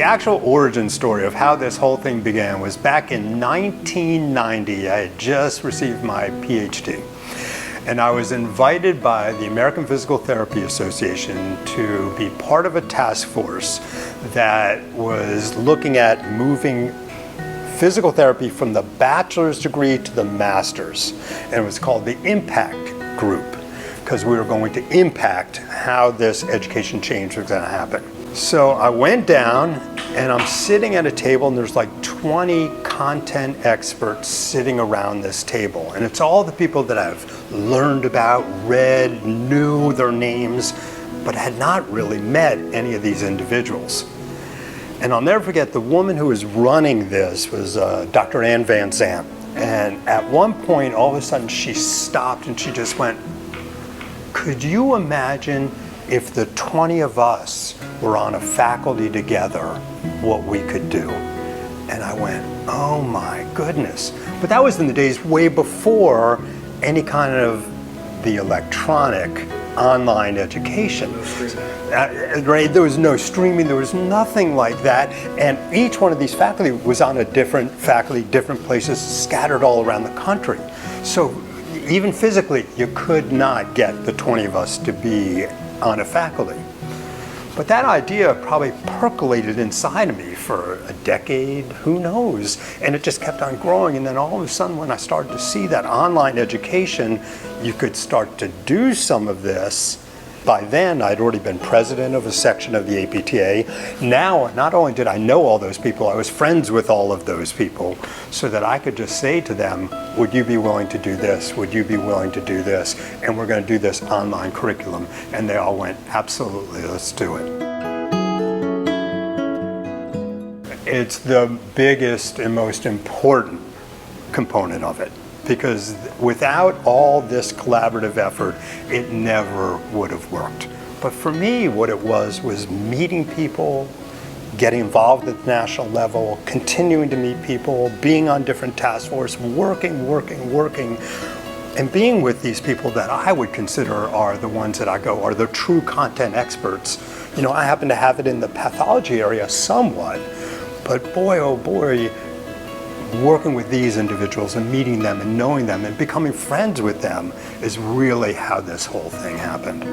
actual origin story of how this whole thing began was back in 1990. I had just received my PhD. And I was invited by the American Physical Therapy Association to be part of a task force that was looking at moving physical therapy from the bachelor's degree to the master's. And it was called the Impact Group, because we were going to impact how this education change was going to happen. So I went down and I'm sitting at a table and there's like 20 content experts sitting around this table. And it's all the people that I've learned about, read, knew their names, but had not really met any of these individuals. And I'll never forget, the woman who was running this was Dr. Ann Van Zandt. And at one point, all of a sudden, she stopped and she just went, "Could you imagine if the 20 of us were on a faculty together, what we could do?" And I went, oh my goodness. But that was in the days way before any kind of the electronic online education. Right? There was no streaming, there was nothing like that. And each one of these faculty was on a different faculty, different places, scattered all around the country. So even physically, you could not get the 20 of us to be on a faculty. But that idea probably percolated inside of me for a decade, who knows? And it just kept on growing. And then all of a sudden, when I started to see that online education, you could start to do some of this. By then, I'd already been president of a section of the APTA. Now, not only did I know all those people, I was friends with all of those people, so that I could just say to them, would you be willing to do this? Would you be willing to do this? And we're going to do this online curriculum. And they all went, absolutely, let's do it. It's the biggest and most important component of it, because without all this collaborative effort, it never would have worked. But for me, what it was meeting people, getting involved at the national level, continuing to meet people, being on different task forces, working, and being with these people that I would consider are the ones that I go are the true content experts. You know, I happen to have it in the pathology area somewhat, but boy, oh boy, working with these individuals and meeting them and knowing them and becoming friends with them is really how this whole thing happened.